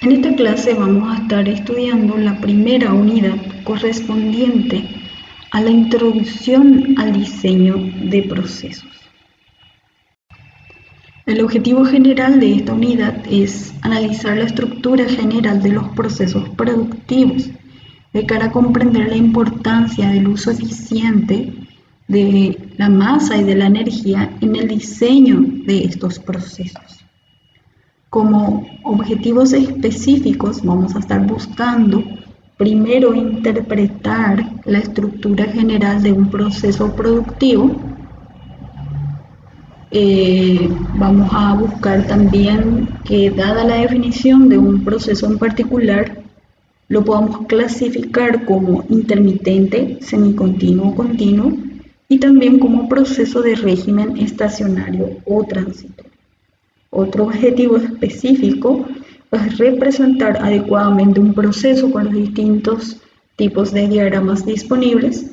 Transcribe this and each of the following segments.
En esta clase vamos a estar estudiando la primera unidad correspondiente a la introducción al diseño de procesos. El objetivo general de esta unidad es analizar la estructura general de los procesos productivos de cara a comprender la importancia del uso eficiente de la masa y de la energía en el diseño de estos procesos. Como objetivos específicos vamos a estar buscando primero interpretar la estructura general de un proceso productivo. Vamos a buscar también que, dada la definición de un proceso en particular, lo podamos clasificar como intermitente, semicontinuo o continuo, y también como proceso de régimen estacionario o transitorio. Otro objetivo específico es representar adecuadamente un proceso con los distintos tipos de diagramas disponibles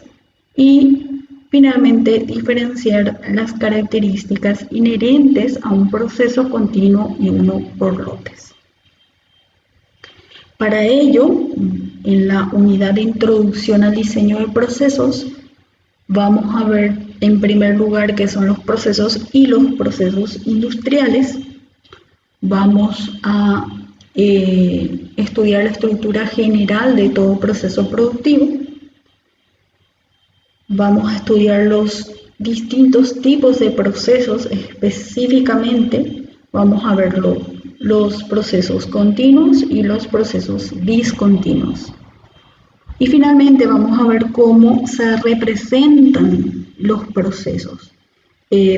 y finalmente diferenciar las características inherentes a un proceso continuo y uno por lotes. Para ello, en la unidad de introducción al diseño de procesos, vamos a ver en primer lugar qué son los procesos y los procesos industriales. Vamos a estudiar la estructura general de todo proceso productivo. Vamos a estudiar los distintos tipos de procesos, específicamente vamos a ver los procesos continuos y los procesos discontinuos. Y finalmente vamos a ver cómo se representan los procesos.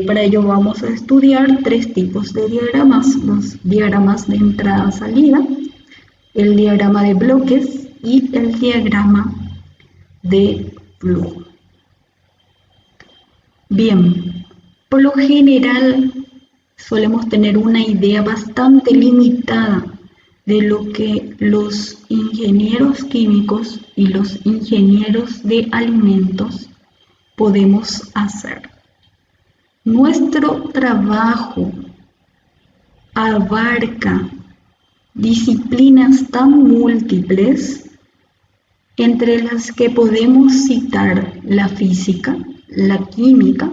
Para ello vamos a estudiar tres tipos de diagramas: los diagramas de entrada-salida, el diagrama de bloques y el diagrama de flujo. Bien, por lo general solemos tener una idea bastante limitada de lo que los ingenieros químicos y los ingenieros de alimentos podemos hacer. Nuestro trabajo abarca disciplinas tan múltiples, entre las que podemos citar la física, la química,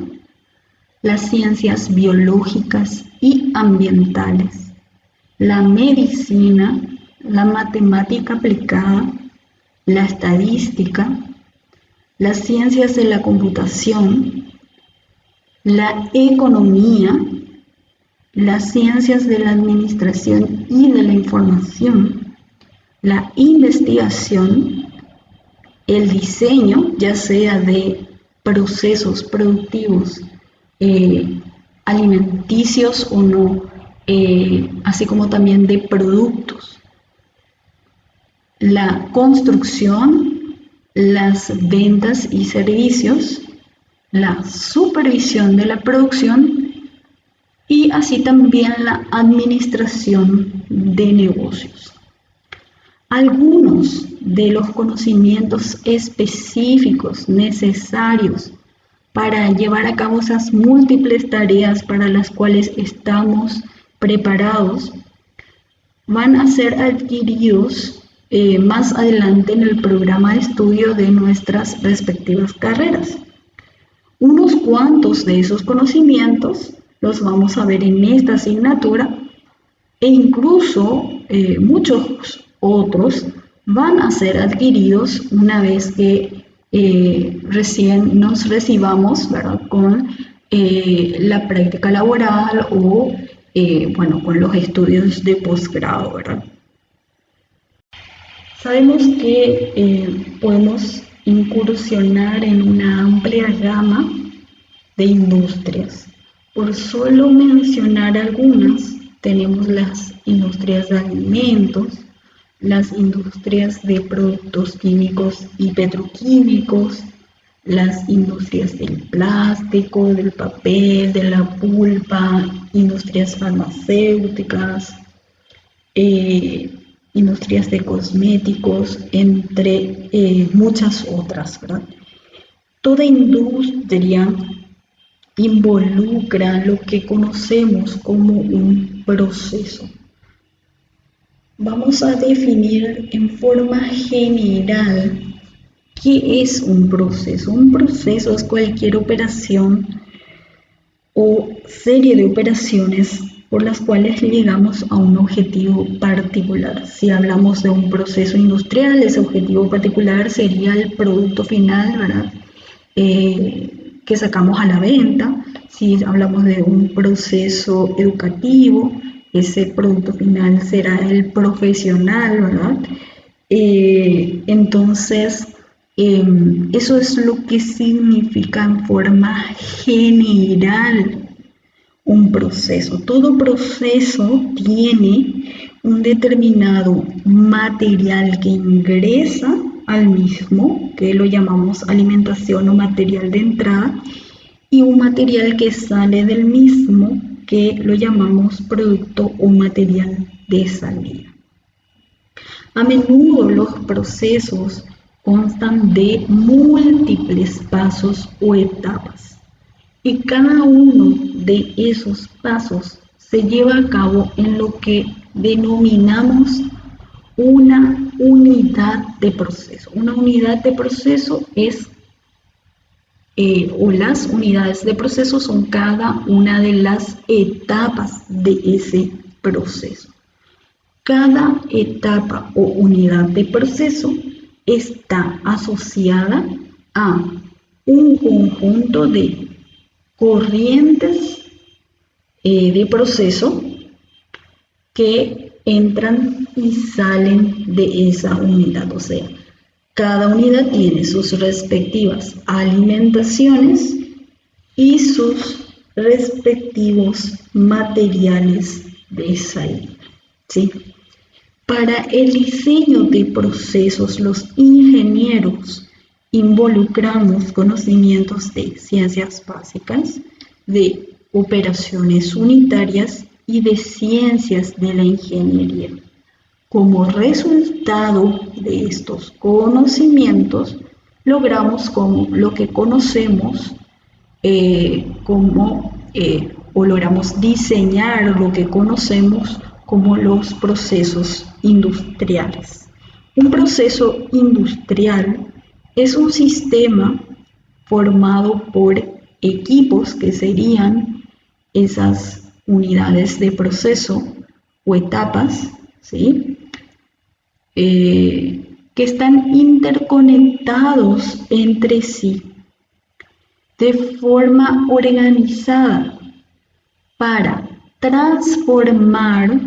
las ciencias biológicas y ambientales, la medicina, la matemática aplicada, la estadística, las ciencias de la computación, la economía, las ciencias de la administración y de la información, la investigación, el diseño, ya sea de procesos productivos, alimenticios o no, así como también de productos, la construcción, las ventas y servicios, la supervisión de la producción y así también la administración de negocios. Algunos de los conocimientos específicos necesarios para llevar a cabo esas múltiples tareas para las cuales estamos preparados van a ser adquiridos más adelante en el programa de estudio de nuestras respectivas carreras. Unos cuantos de esos conocimientos los vamos a ver en esta asignatura e incluso muchos otros van a ser adquiridos una vez que recién nos recibamos, ¿verdad?, con la práctica laboral o con los estudios de posgrado, ¿verdad? Sabemos que podemos incursionar en una amplia gama de industrias. Por solo mencionar algunas, tenemos las industrias de alimentos, las industrias de productos químicos y petroquímicos, las industrias del plástico, del papel, de la pulpa, industrias farmacéuticas, industrias de cosméticos, entre muchas otras, ¿verdad? Toda industria involucra lo que conocemos como un proceso. vamos a definir en forma general qué es un proceso. Un proceso es cualquier operación o serie de operaciones por las cuales llegamos a un objetivo particular. Si hablamos de un proceso industrial, ese objetivo particular sería el producto final, ¿verdad? Que sacamos a la venta. Si hablamos de un proceso educativo, ese producto final será el profesional, ¿verdad? Entonces, eso es lo que significa en forma general un proceso. Todo proceso tiene un determinado material que ingresa al mismo, que lo llamamos alimentación o material de entrada, y un material que sale del mismo, que lo llamamos producto o material de salida. A menudo los procesos constan de múltiples pasos o etapas, y cada uno de esos pasos se lleva a cabo en lo que denominamos una unidad de proceso. Una unidad de proceso es, o las unidades de proceso son cada una de las etapas de ese proceso. Cada etapa o unidad de proceso está asociada a un conjunto de corrientes de proceso que entran y salen de esa unidad. O sea, cada unidad tiene sus respectivas alimentaciones y sus respectivos materiales de salida, ¿sí? Para el diseño de procesos, los ingenieros involucramos conocimientos de ciencias básicas, de operaciones unitarias y de ciencias de la ingeniería. Como resultado de estos conocimientos, logramos lo que conocemos o logramos diseñar lo que conocemos como los procesos industriales. Un proceso industrial es un sistema formado por equipos que serían esas unidades de proceso o etapas, ¿sí? Que están interconectados entre sí de forma organizada para transformar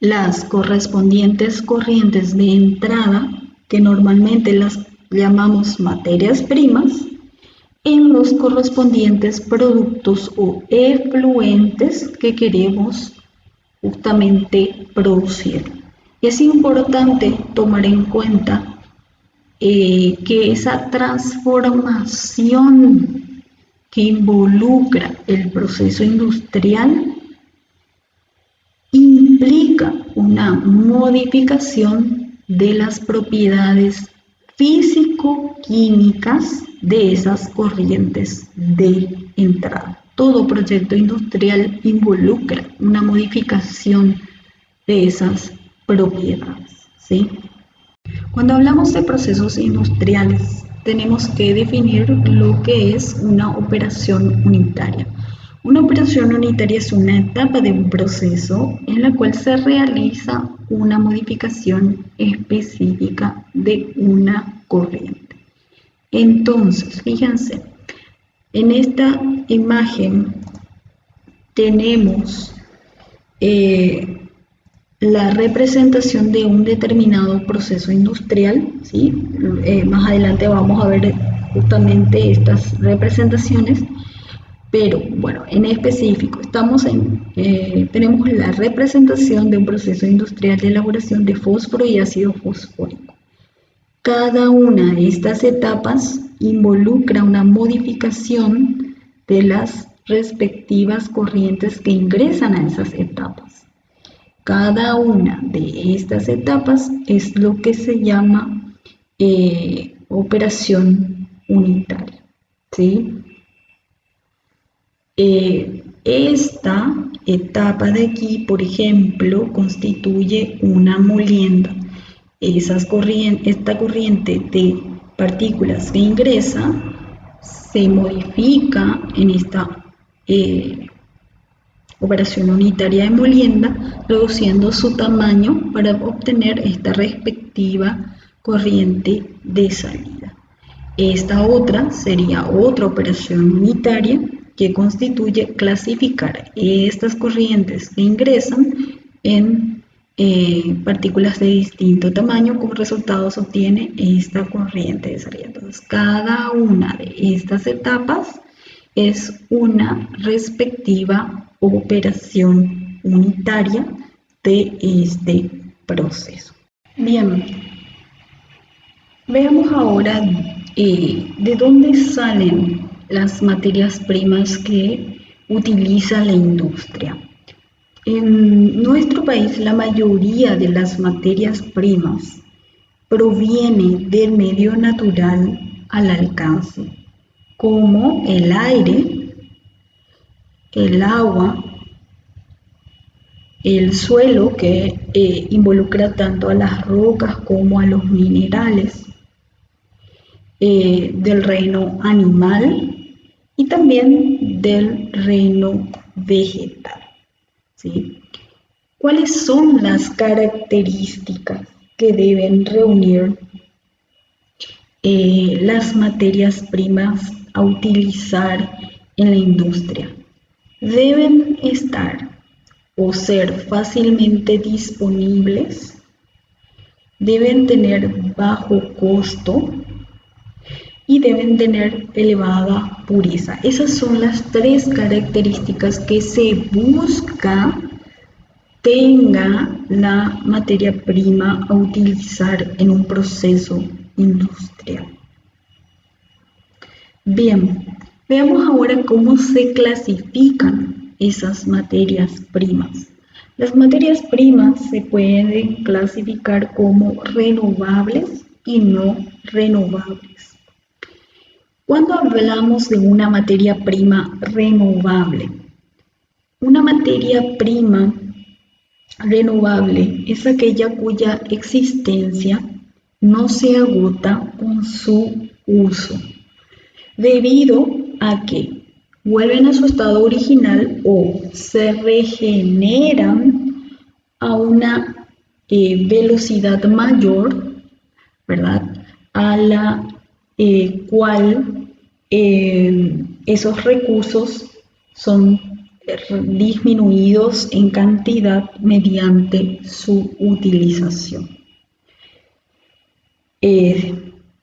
las correspondientes corrientes de entrada, que normalmente las llamamos materias primas, en los correspondientes productos o efluentes que queremos justamente producir. Y es importante tomar en cuenta que esa transformación que involucra el proceso industrial implica una modificación de las propiedades físico-químicas de esas corrientes de entrada. Todo proyecto industrial involucra una modificación de esas propiedades, ¿sí? Cuando hablamos de procesos industriales, tenemos que definir lo que es una operación unitaria. Una operación unitaria es una etapa de un proceso en la cual se realiza una modificación específica de una corriente. Entonces, fíjense, en esta imagen tenemos la representación de un determinado proceso industrial, ¿sí? Más adelante vamos a ver justamente estas representaciones, pero bueno, en específico tenemos la representación de un proceso industrial de elaboración de fósforo y ácido fosfórico. Cada una de estas etapas involucra una modificación de las respectivas corrientes que ingresan a esas etapas. Cada una de estas etapas es lo que se llama operación unitaria, ¿sí? esta etapa de aquí, por ejemplo, constituye una molienda. Esta corriente de partículas que ingresa se modifica en esta operación unitaria de molienda, reduciendo su tamaño para obtener esta respectiva corriente de salida. Esta otra sería otra operación unitaria que constituye clasificar estas corrientes que ingresan en partículas de distinto tamaño. Como resultado se obtiene esta corriente de salida. Entonces, cada una de estas etapas es una respectiva operación unitaria de este proceso. Bien, veamos ahora de dónde salen las materias primas que utiliza la industria. En nuestro país, la mayoría de las materias primas proviene del medio natural al alcance, como el aire, el agua, el suelo, que involucra tanto a las rocas como a los minerales, del reino animal y también del reino vegetal, ¿sí? ¿Cuáles son las características que deben reunir las materias primas a utilizar en la industria? Deben estar o ser fácilmente disponibles, deben tener bajo costo y deben tener elevada pureza. Esas son las tres características que se busca tenga la materia prima a utilizar en un proceso industrial. Bien, veamos ahora cómo se clasifican esas materias primas. Las materias primas se pueden clasificar como renovables y no renovables. Cuando hablamos de una materia prima renovable, una materia prima renovable es aquella cuya existencia no se agota con su uso, debido a que vuelven a su estado original o se regeneran a una velocidad mayor, ¿verdad?, a la cual esos recursos son disminuidos en cantidad mediante su utilización.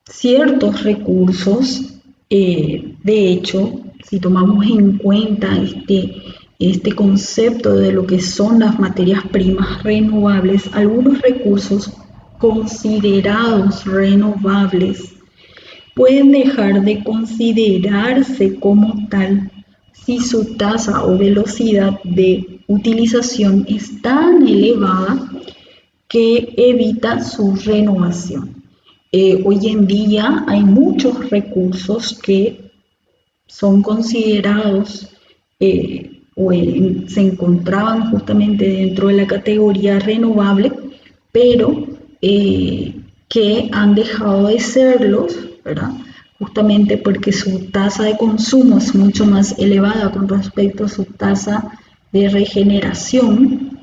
Ciertos recursos, de hecho, si tomamos en cuenta este concepto de lo que son las materias primas renovables, algunos recursos considerados renovables pueden dejar de considerarse como tal si su tasa o velocidad de utilización es tan elevada que evita su renovación. Hoy en día hay muchos recursos que son considerados se encontraban justamente dentro de la categoría renovable, pero que han dejado de serlos, ¿verdad?, justamente porque su tasa de consumo es mucho más elevada con respecto a su tasa de regeneración,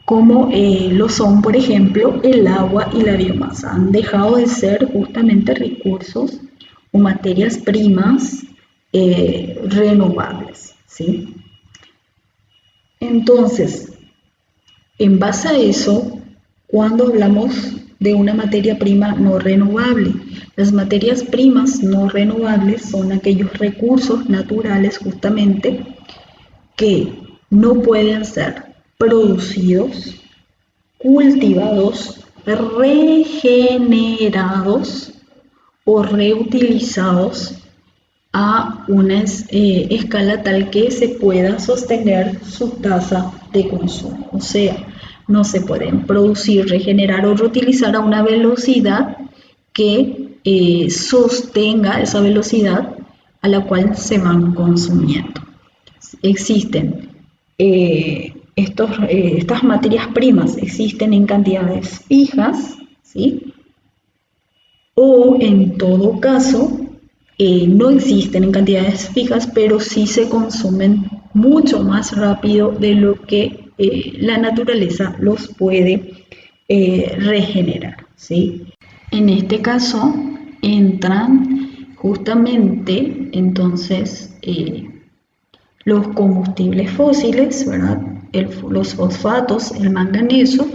como lo son, por ejemplo, el agua y la biomasa. Han dejado de ser justamente recursos o materias primas renovables, ¿sí? Entonces, en base a eso, cuando hablamos de una materia prima no renovable, las materias primas no renovables son aquellos recursos naturales justamente que no pueden ser producidos, cultivados, regenerados o reutilizados a una escala tal que se pueda sostener su tasa de consumo. O sea, no se pueden producir, regenerar o reutilizar a una velocidad que sostenga esa velocidad a la cual se van consumiendo, ¿sí? existen estas materias primas, existen en cantidades fijas, ¿sí? O en todo caso, no existen en cantidades fijas, pero sí se consumen mucho más rápido de lo que la naturaleza los puede regenerar, ¿sí? En este caso entran justamente entonces los combustibles fósiles, ¿verdad? Los fosfatos, el manganeso,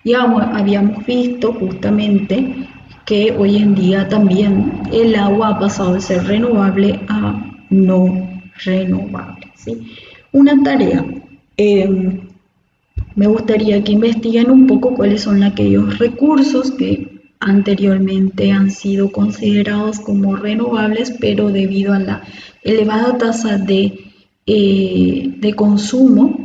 y habíamos visto justamente que hoy en día también el agua ha pasado de ser renovable a no renovable, ¿sí? Una tarea, me gustaría que investiguen un poco cuáles son aquellos recursos que anteriormente han sido considerados como renovables, pero debido a la elevada tasa de consumo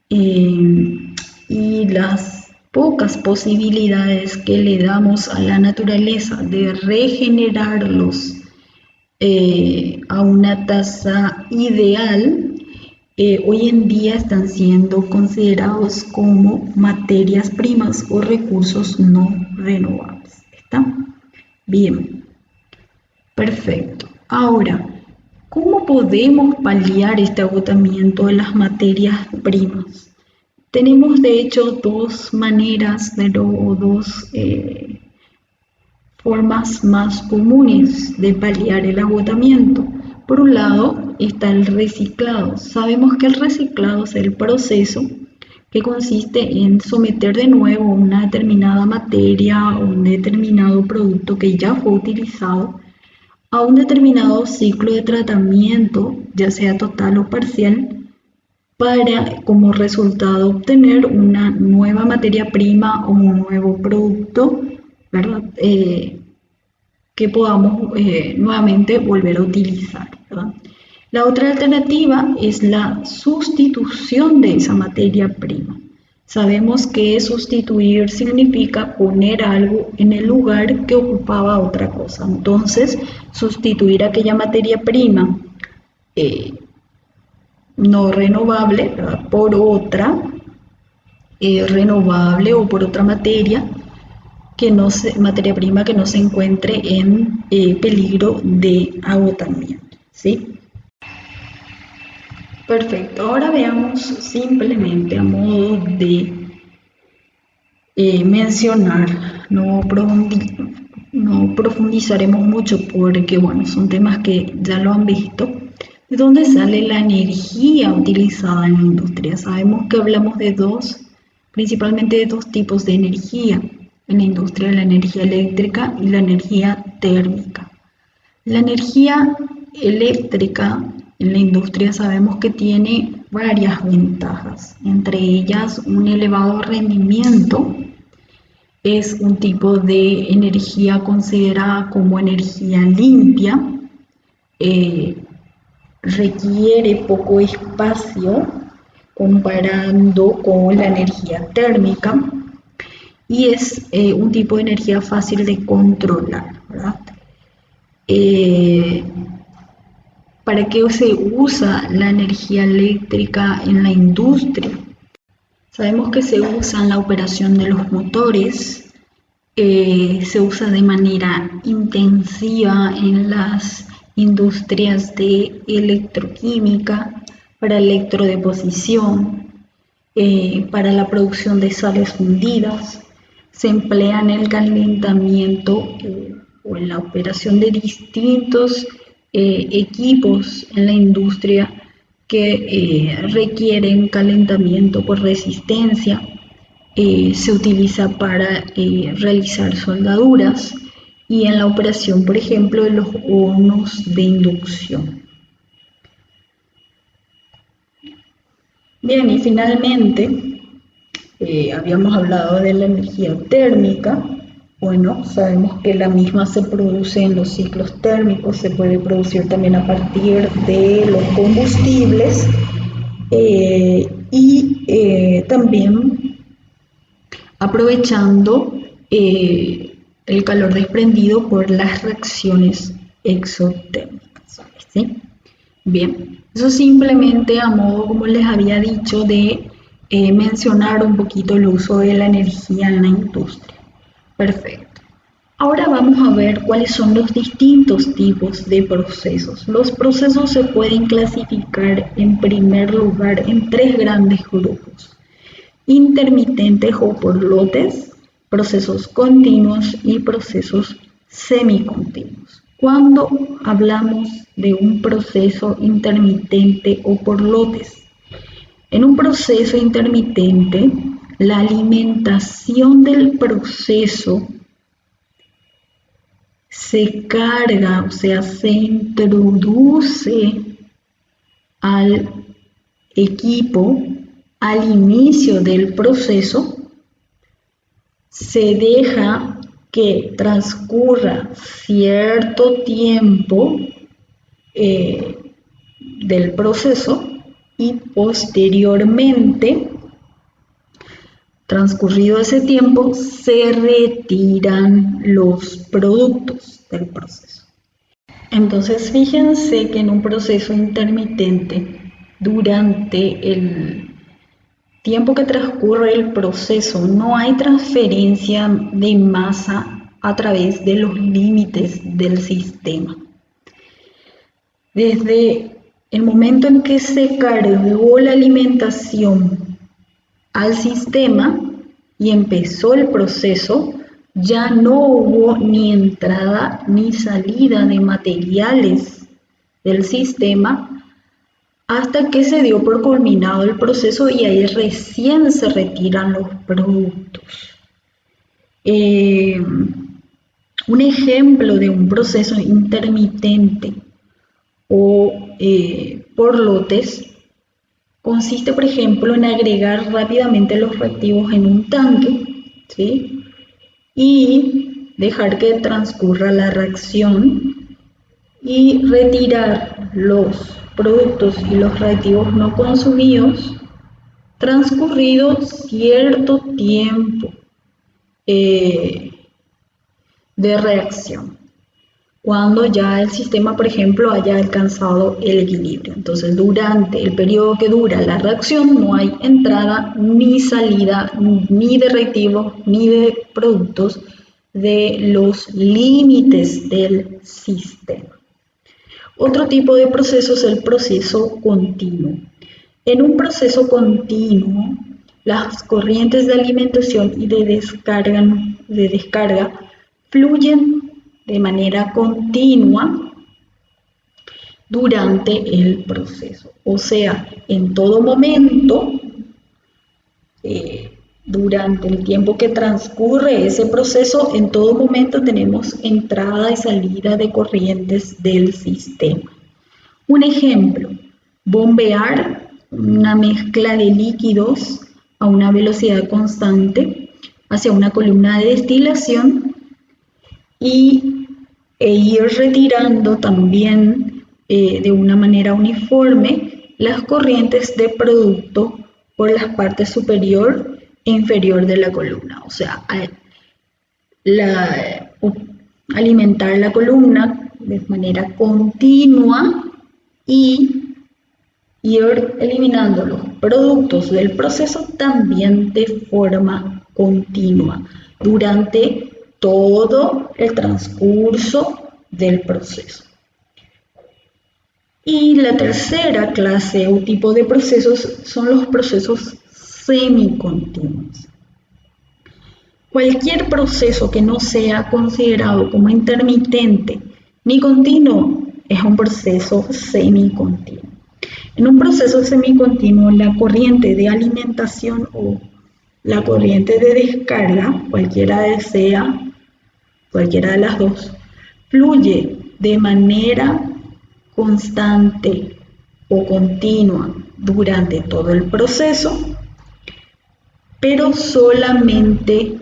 y las pocas posibilidades que le damos a la naturaleza de regenerarlos a una tasa ideal, hoy en día están siendo considerados como materias primas o recursos no renovables. ¿Está? Bien, perfecto. Ahora, ¿cómo podemos paliar este agotamiento de las materias primas? Tenemos de hecho dos maneras, dos formas más comunes de paliar el agotamiento. Por un lado está el reciclado. Sabemos que el reciclado es el proceso que consiste en someter de nuevo una determinada materia o un determinado producto que ya fue utilizado a un determinado ciclo de tratamiento, ya sea total o parcial, para como resultado obtener una nueva materia prima o un nuevo producto, ¿verdad? Que podamos nuevamente volver a utilizar, ¿verdad? La otra alternativa es la sustitución de esa materia prima. Sabemos que sustituir significa poner algo en el lugar que ocupaba otra cosa. Entonces, sustituir aquella materia prima no renovable, ¿verdad?, por otra renovable o por otra materia materia prima que no se encuentre en peligro de agotamiento, ¿sí? Perfecto, ahora veamos simplemente a modo de mencionar, no profundizaremos mucho porque, bueno, son temas que ya lo han visto. ¿De dónde sale la energía utilizada en la industria? Sabemos que hablamos principalmente de dos tipos de energía en la industria: la energía eléctrica y la energía térmica. La energía eléctrica en la industria sabemos que tiene varias ventajas, entre ellas un elevado rendimiento. Es un tipo de energía considerada como energía limpia, requiere poco espacio comparando con la energía térmica y es un tipo de energía fácil de controlar, ¿verdad? ¿Para qué se usa la energía eléctrica en la industria? Sabemos que se usa en la operación de los motores, se usa de manera intensiva en las industrias de electroquímica, para electrodeposición, para la producción de sales fundidas. Se emplea en el calentamiento o en la operación de distintos equipos en la industria que requieren calentamiento por resistencia. Se utiliza para realizar soldaduras y en la operación, por ejemplo, de los hornos de inducción. Bien, y finalmente habíamos hablado de la energía térmica. Bueno, sabemos que la misma se produce en los ciclos térmicos, se puede producir también a partir de los combustibles y también aprovechando el calor desprendido por las reacciones exotérmicas, ¿sí? Bien, eso simplemente a modo, como les había dicho, de mencionar un poquito el uso de la energía en la industria. Perfecto. Ahora vamos a ver cuáles son los distintos tipos de procesos. Los procesos se pueden clasificar en primer lugar en tres grandes grupos: intermitentes o por lotes, procesos continuos y procesos semicontinuos. Cuando hablamos de un proceso intermitente o por lotes, en un proceso intermitente, la alimentación del proceso se carga, o sea, se introduce al equipo al inicio del proceso, se deja que transcurra cierto tiempo del proceso y posteriormente, transcurrido ese tiempo, se retiran los productos del proceso. Entonces, fíjense que en un proceso intermitente, durante el tiempo que transcurre el proceso, no hay transferencia de masa a través de los límites del sistema. Desde el momento en que se cargó la alimentación al sistema y empezó el proceso, ya no hubo ni entrada ni salida de materiales del sistema hasta que se dio por culminado el proceso, y ahí recién se retiran los productos. Un ejemplo de un proceso intermitente o por lotes consiste, por ejemplo, en agregar rápidamente los reactivos en un tanque, ¿sí?, y dejar que transcurra la reacción y retirar los productos y los reactivos no consumidos transcurrido cierto tiempo de reacción, cuando ya el sistema, por ejemplo, haya alcanzado el equilibrio. Entonces, durante el periodo que dura la reacción no hay entrada ni salida ni de reactivos ni de productos de los límites del sistema. Otro tipo de proceso es el proceso continuo. En un proceso continuo, las corrientes de alimentación y de descarga fluyen de manera continua durante el proceso. O sea, en todo momento, durante el tiempo que transcurre ese proceso, en todo momento tenemos entrada y salida de corrientes del sistema. Un ejemplo: bombear una mezcla de líquidos a una velocidad constante hacia una columna de destilación e ir retirando también de una manera uniforme las corrientes de producto por las partes superior e inferior de la columna. O sea, alimentar la columna de manera continua y ir eliminando los productos del proceso también de forma continua durante todo el transcurso del proceso. Y la tercera clase o tipo de procesos son los procesos semicontinuos. Cualquier proceso que no sea considerado como intermitente ni continuo es un proceso semicontinuo. En un proceso semicontinuo, la corriente de alimentación o la corriente de descarga, cualquiera de las dos, fluye de manera constante o continua durante todo el proceso, pero solamente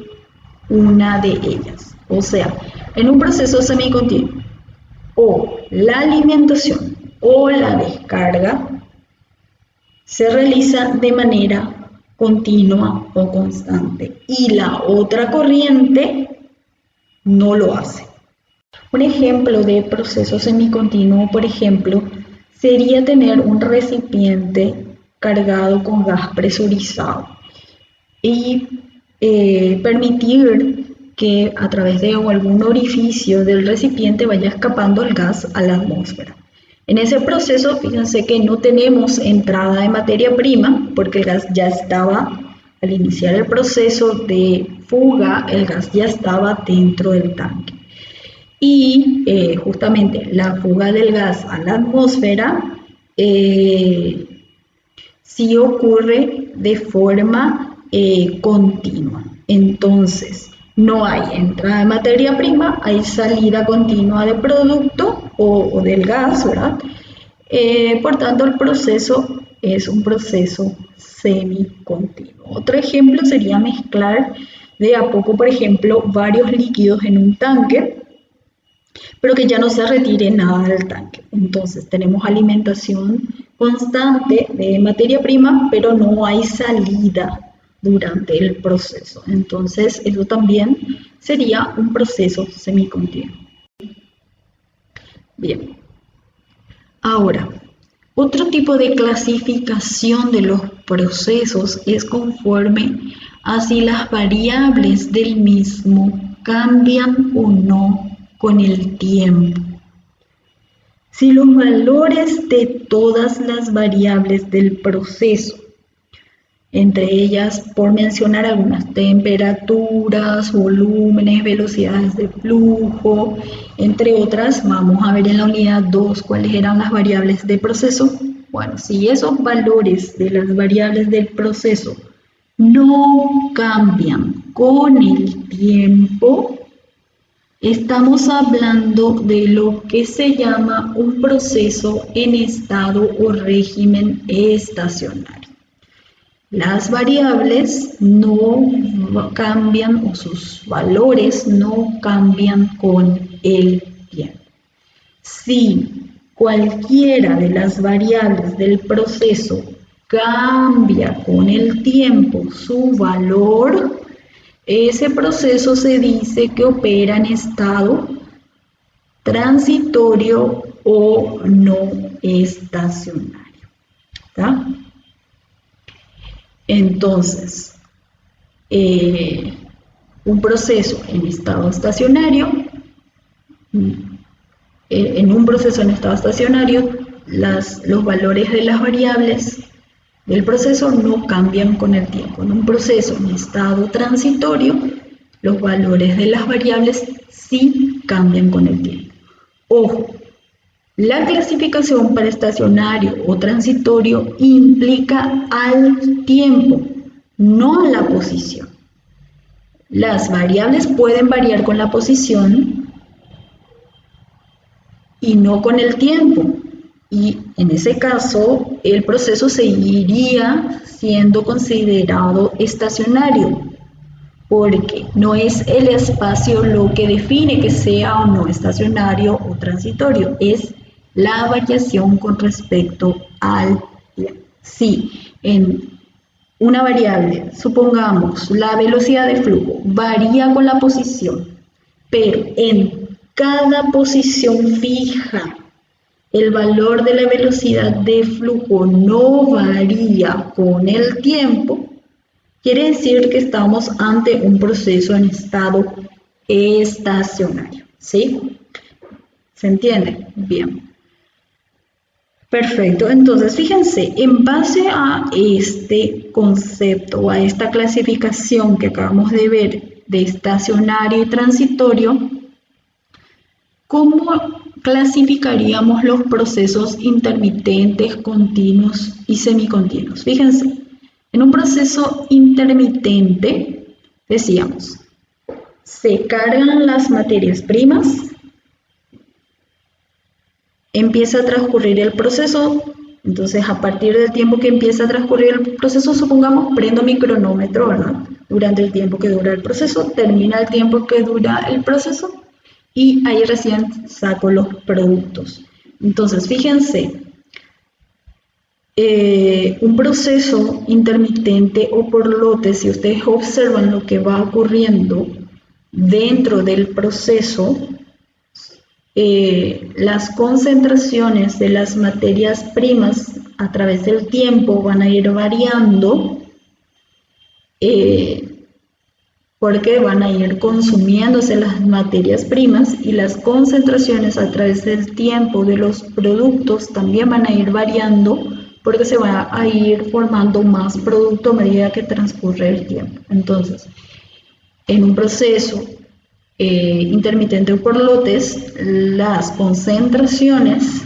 una de ellas. O sea, en un proceso semicontinuo, o la alimentación o la descarga se realiza de manera continua o constante, y la otra corriente no lo hace. Un ejemplo de proceso semicontinuo, por ejemplo, sería tener un recipiente cargado con gas presurizado y permitir que a través de algún orificio del recipiente vaya escapando el gas a la atmósfera. En ese proceso, fíjense que no tenemos entrada de materia prima porque el gas ya estaba, al iniciar el proceso de fuga, el gas ya estaba dentro del tanque. Y justamente la fuga del gas a la atmósfera sí ocurre de forma continua. Entonces, no hay entrada de materia prima, hay salida continua de producto o del gas, ¿verdad? Por tanto, el proceso es un proceso semicontinuo. Otro ejemplo sería mezclar de a poco, por ejemplo, varios líquidos en un tanque, pero que ya no se retire nada del tanque. Entonces, tenemos alimentación constante de materia prima, pero no hay salida durante el proceso. Entonces, eso también sería un proceso semicontinuo. Bien. Ahora, otro tipo de clasificación de los procesos es conforme a si las variables del mismo cambian o no con el tiempo. Si los valores de todas las variables del proceso, entre ellas, por mencionar algunas, temperaturas, volúmenes, velocidades de flujo, entre otras, vamos a ver en la unidad 2 cuáles eran las variables de proceso. Bueno, si esos valores de las variables del proceso no cambian con el tiempo, estamos hablando de lo que se llama un proceso en estado o régimen estacionario. Las variables no cambian o sus valores no cambian con el tiempo. Si cualquiera de las variables del proceso cambia con el tiempo su valor, ese proceso se dice que opera en estado transitorio o no estacionario. ¿Está? Entonces, un proceso en estado estacionario, en un proceso en estado estacionario, los valores de las variables del proceso no cambian con el tiempo. En un proceso en estado transitorio, los valores de las variables sí cambian con el tiempo. Ojo, la clasificación para estacionario o transitorio implica al tiempo, no a la posición. Las variables pueden variar con la posición y no con el tiempo. Y en ese caso, el proceso seguiría siendo considerado estacionario, porque no es el espacio lo que define que sea o no estacionario o transitorio, es la variación con respecto al tiempo. Si en una variable, supongamos la velocidad de flujo, varía con la posición, pero en cada posición fija el valor de la velocidad de flujo no varía con el tiempo, quiere decir que estamos ante un proceso en estado estacionario. ¿Sí? ¿Se entiende? Bien. Perfecto. Entonces, fíjense, en base a este concepto o a esta clasificación que acabamos de ver de estacionario y transitorio, ¿cómo clasificaríamos los procesos intermitentes, continuos y semicontinuos? Fíjense, en un proceso intermitente, decíamos, se cargan las materias primas, empieza a transcurrir el proceso, entonces a partir del tiempo que empieza a transcurrir el proceso, supongamos, prendo mi cronómetro, ¿verdad? Durante el tiempo que dura el proceso, termina el tiempo que dura el proceso, y ahí recién saco los productos. Entonces, fíjense, un proceso intermitente o por lotes, si ustedes observan lo que va ocurriendo dentro del proceso, las concentraciones de las materias primas a través del tiempo van a ir variando, porque van a ir consumiéndose las materias primas, y las concentraciones a través del tiempo de los productos también van a ir variando, porque se va a ir formando más producto a medida que transcurre el tiempo. Entonces, en un proceso intermitente o por lotes, las concentraciones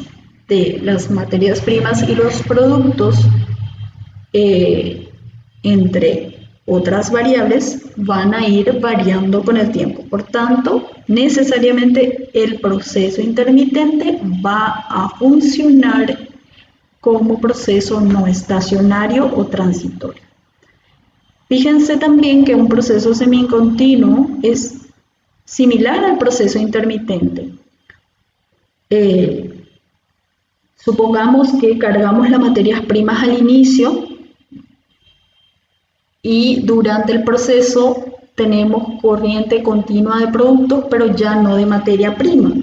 de las materias primas y los productos, entre otras variables, van a ir variando con el tiempo. Por tanto, necesariamente el proceso intermitente va a funcionar como proceso no estacionario o transitorio. Fíjense también que un proceso semicontinuo es similar al proceso intermitente. Supongamos que cargamos las materias primas al inicio y durante el proceso tenemos corriente continua de productos, pero ya no de materia prima.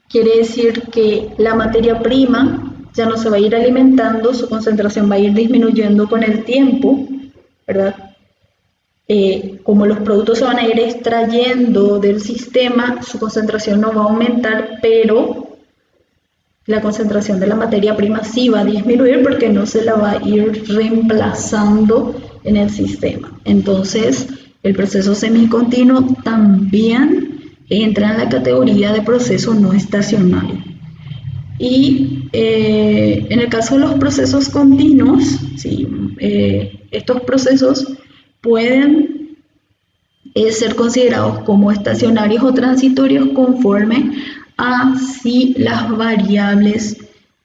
Quiere decir que la materia prima ya no se va a ir alimentando, su concentración va a ir disminuyendo con el tiempo, ¿verdad? Como los productos se van a ir extrayendo del sistema, su concentración no va a aumentar, pero la concentración de la materia prima sí va a disminuir porque no se la va a ir reemplazando en el sistema. Entonces, el proceso semicontinuo también entra en la categoría de proceso no estacionario. Y en el caso de los procesos continuos, ¿sí? Estos procesos pueden ser considerados como estacionarios o transitorios conforme a si las variables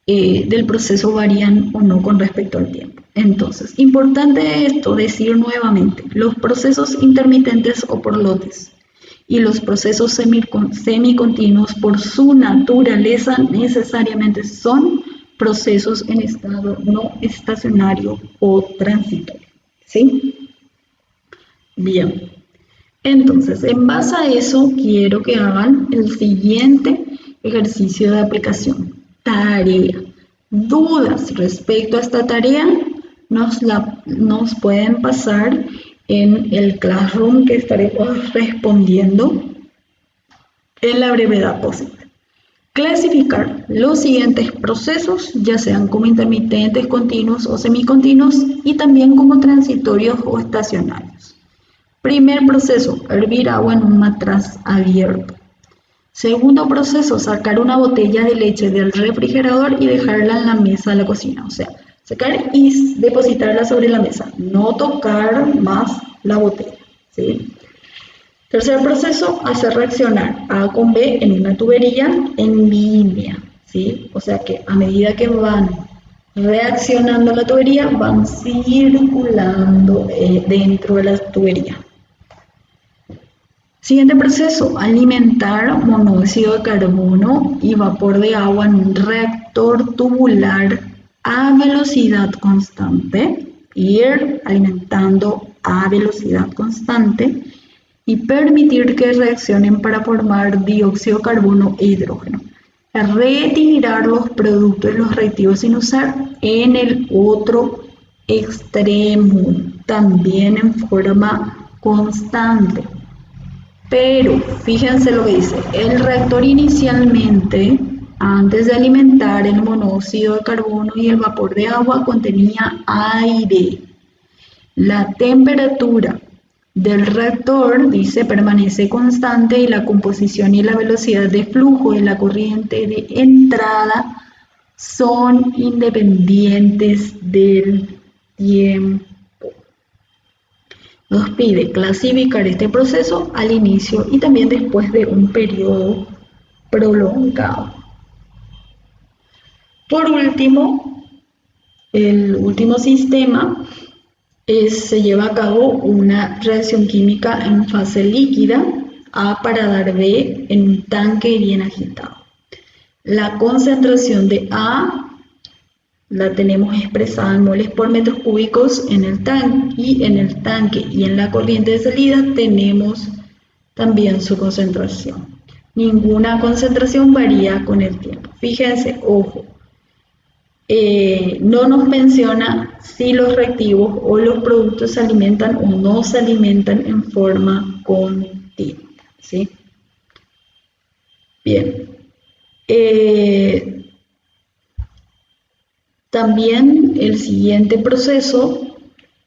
del proceso varían o no con respecto al tiempo. Entonces, importante esto decir nuevamente, los procesos intermitentes o por lotes y los procesos semicontinuos por su naturaleza necesariamente son procesos en estado no estacionario o transitorio, ¿sí? Bien, entonces en base a eso quiero que hagan el siguiente ejercicio de aplicación. Tarea. Dudas respecto a esta tarea nos pueden pasar en el Classroom, que estaremos respondiendo en la brevedad posible. Clasificar los siguientes procesos, ya sean como intermitentes, continuos o semicontinuos, y también como transitorios o estacionarios. Primer proceso, hervir agua en un matraz abierto. Segundo proceso, sacar una botella de leche del refrigerador y dejarla en la mesa de la cocina. O sea, sacar y depositarla sobre la mesa, no tocar más la botella, ¿sí? Tercer proceso, hacer reaccionar A con B en una tubería en línea, ¿sí? O sea que a medida que van reaccionando la tubería, van circulando dentro de la tubería. Siguiente proceso, alimentar monóxido de carbono y vapor de agua en un reactor tubular a velocidad constante, ir alimentando a velocidad constante y permitir que reaccionen para formar dióxido de carbono e hidrógeno. Retirar los productos y los reactivos sin usar en el otro extremo, también en forma constante. Pero fíjense lo que dice, el reactor inicialmente, antes de alimentar el monóxido de carbono y el vapor de agua, contenía aire. La temperatura del reactor, dice, permanece constante y la composición y la velocidad de flujo de la corriente de entrada son independientes del tiempo. Nos pide clasificar este proceso al inicio y también después de un periodo prolongado. Por último, el último sistema se lleva a cabo una reacción química en fase líquida, A para dar B en un tanque bien agitado. La concentración de A la tenemos expresada en moles por metros cúbicos en el tanque, y en la corriente de salida tenemos también su concentración. Ninguna concentración varía con el tiempo. Fíjense, ojo, no nos menciona si los reactivos o los productos se alimentan o no se alimentan en forma continua, ¿sí? Bien. También el siguiente proceso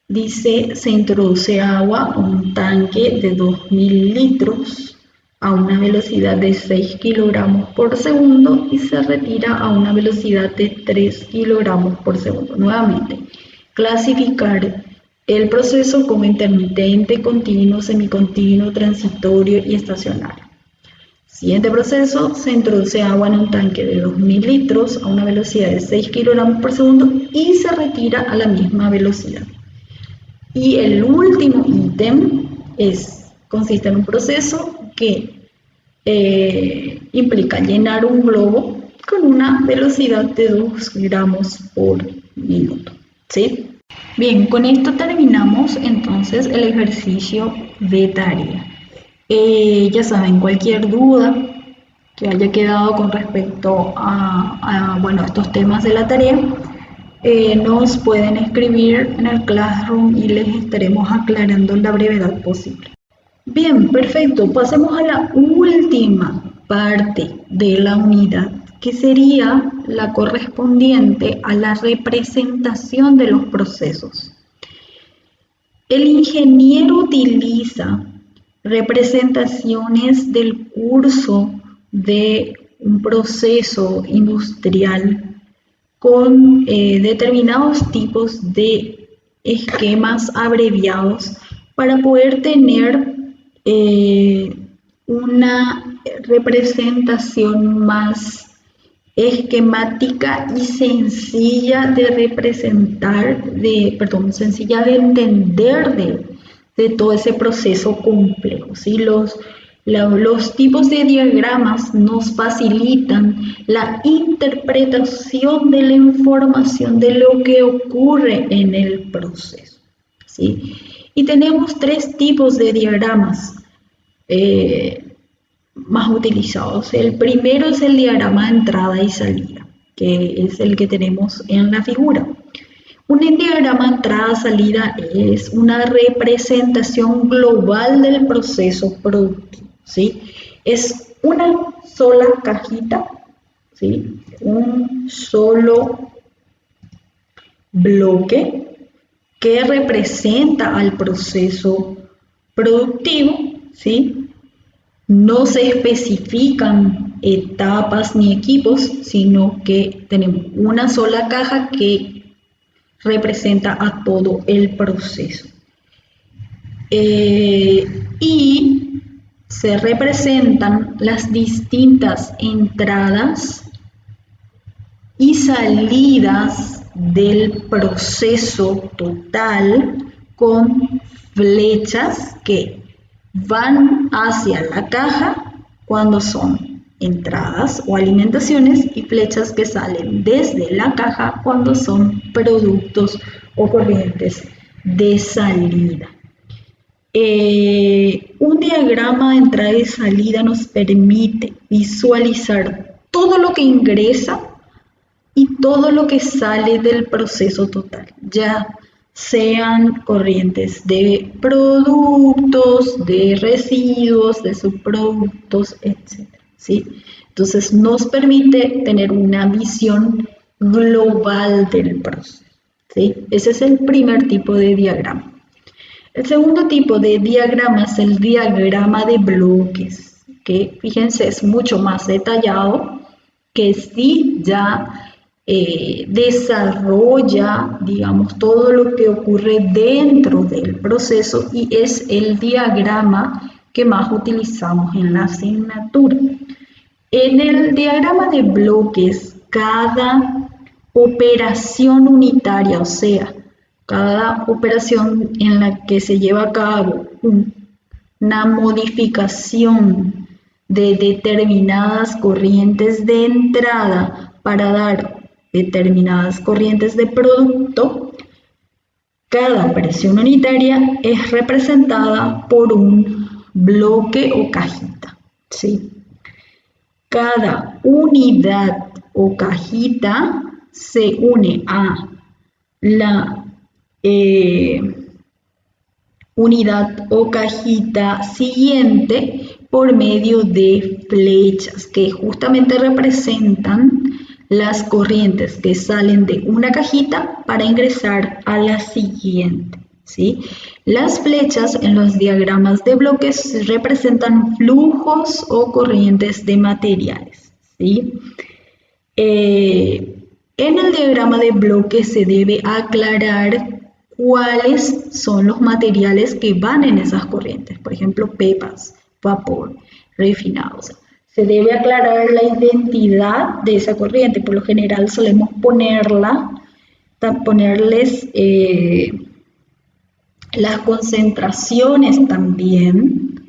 dice: se introduce agua a un tanque de 2000 litros a una velocidad de 6 kilogramos por segundo y se retira a una velocidad de 3 kilogramos por segundo. Nuevamente, clasificar el proceso como intermitente, continuo, semicontinuo, transitorio y estacionario. Siguiente proceso: se introduce agua en un tanque de 2000 litros a una velocidad de 6 kilogramos por segundo y se retira a la misma velocidad. Y el último ítem consiste en un proceso que implica llenar un globo con una velocidad de 2 gramos por minuto, ¿sí? Bien, con esto terminamos entonces el ejercicio de tarea. Ya saben, cualquier duda que haya quedado con respecto a estos temas de la tarea, nos pueden escribir en el Classroom y les estaremos aclarando en la brevedad posible. Bien, perfecto. Pasemos a la última parte de la unidad, que sería la correspondiente a la representación de los procesos. El ingeniero utiliza representaciones del curso de un proceso industrial con determinados tipos de esquemas abreviados para poder tener una representación más esquemática y sencilla de representar, sencilla de entender de todo ese proceso complejo, ¿sí? Los tipos de diagramas nos facilitan la interpretación de la información de lo que ocurre en el proceso, ¿sí? Y tenemos 3 tipos de diagramas más utilizados. El primero es el diagrama de entrada y salida, que es el que tenemos en la figura. Un diagrama de entrada-salida es una representación global del proceso productivo, ¿sí? Es una sola cajita, ¿sí? Un solo bloque que representa al proceso productivo, ¿sí? No se especifican etapas ni equipos, sino que tenemos una sola caja que representa a todo el proceso. Y se representan las distintas entradas y salidas del proceso total con flechas que van hacia la caja cuando son entradas o alimentaciones y flechas que salen desde la caja cuando son productos o corrientes de salida. Un diagrama de entrada y salida nos permite visualizar todo lo que ingresa y todo lo que sale del proceso total, ya sean corrientes de productos, de residuos, de subproductos, etc. ¿Sí? Entonces nos permite tener una visión global del proceso, ¿sí? Ese es el primer tipo de diagrama. El segundo tipo de diagrama es el diagrama de bloques, que fíjense es mucho más detallado, que sí ya desarrolla, digamos, todo lo que ocurre dentro del proceso y es el diagrama que más utilizamos en la asignatura. En el diagrama de bloques, cada operación unitaria, o sea, cada operación en la que se lleva a cabo una modificación de determinadas corrientes de entrada para dar determinadas corrientes de producto, cada operación unitaria es representada por un bloque o cajita, ¿sí? cada unidad o cajita se une a la unidad o cajita siguiente por medio de flechas que justamente representan las corrientes que salen de una cajita para ingresar a la siguiente, ¿sí? Las flechas en los diagramas de bloques representan flujos o corrientes de materiales, ¿sí? En el diagrama de bloques se debe aclarar cuáles son los materiales que van en esas corrientes, por ejemplo, pepas, vapor, refinados. Se debe aclarar la identidad de esa corriente. Por lo general solemos ponerles las concentraciones también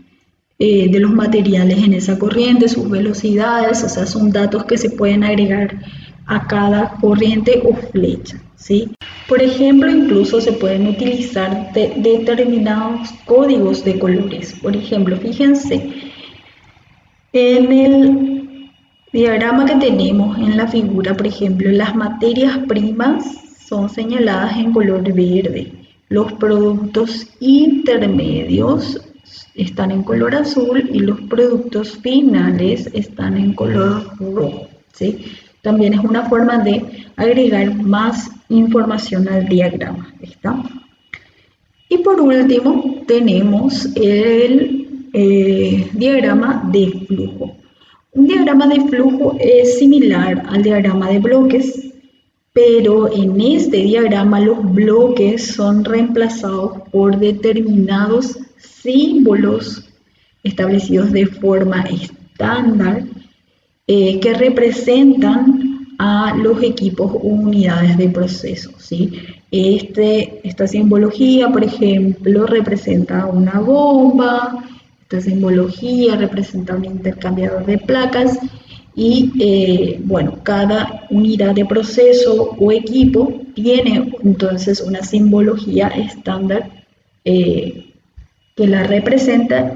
de los materiales en esa corriente, sus velocidades, o sea, son datos que se pueden agregar a cada corriente o flecha, ¿sí? Por ejemplo, incluso se pueden utilizar determinados códigos de colores. Por ejemplo, fíjense, en el diagrama que tenemos en la figura, por ejemplo, las materias primas son señaladas en color verde. Los productos intermedios están en color azul y los productos finales están en color rojo, ¿sí? También es una forma de agregar más información al diagrama, ¿está? Y por último tenemos el diagrama de flujo. Un diagrama de flujo es similar al diagrama de bloques, pero en este diagrama los bloques son reemplazados por determinados símbolos establecidos de forma estándar que representan a los equipos o unidades de proceso, ¿sí? Esta simbología, por ejemplo, representa una bomba, esta simbología representa un intercambiador de placas y, bueno, cada unidad de proceso o equipo tiene entonces una simbología estándar que la representa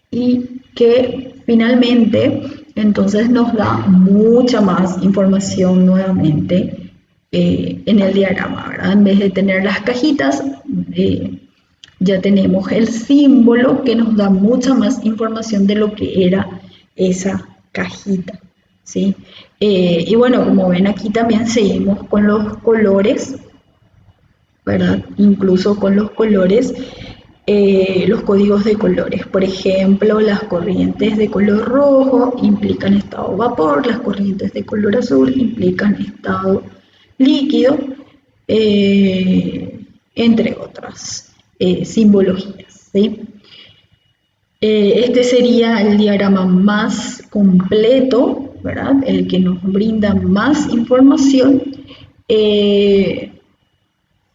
y que finalmente entonces nos da mucha más información nuevamente en el diagrama, ¿verdad? En vez de tener las cajitas, ya tenemos el símbolo que nos da mucha más información de lo que era esa cajita, ¿sí? Y bueno, como ven aquí también seguimos con los colores, ¿verdad? Incluso con los colores. Los códigos de colores, por ejemplo, las corrientes de color rojo implican estado vapor, las corrientes de color azul implican estado líquido, entre otras simbologías, ¿sí? Este sería el diagrama más completo, ¿verdad? El que nos brinda más información.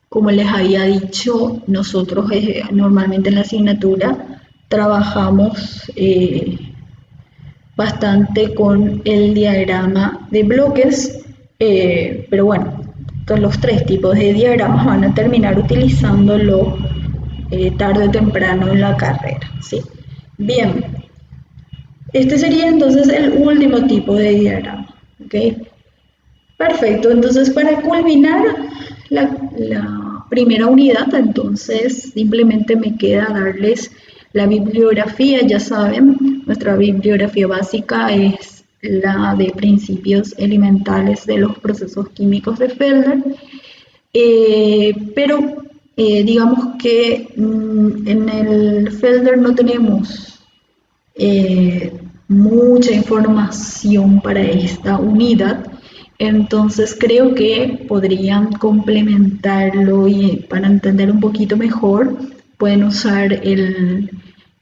Como les había dicho, nosotros normalmente en la asignatura trabajamos bastante con el diagrama de bloques, pero bueno, todos los tres tipos de diagramas van a terminar utilizándolo tarde o temprano en la carrera, ¿sí? Bien, este sería entonces el último tipo de diagrama, ¿ok? Perfecto, entonces para culminar la primera unidad, entonces simplemente me queda darles la bibliografía. Ya saben, nuestra bibliografía básica es la de principios elementales de los procesos químicos de Felder, pero digamos que en el Felder no tenemos mucha información para esta unidad. Entonces creo que podrían complementarlo y para entender un poquito mejor pueden usar el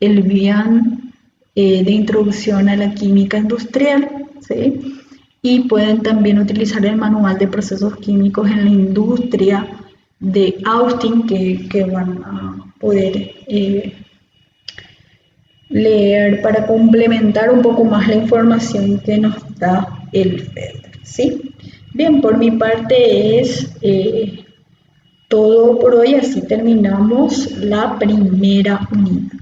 BIAN de introducción a la química industrial, ¿sí? Y pueden también utilizar el manual de procesos químicos en la industria de Austin que van a poder leer para complementar un poco más la información que nos da el Felder, ¿sí? Bien, por mi parte es todo por hoy, así terminamos la primera unidad.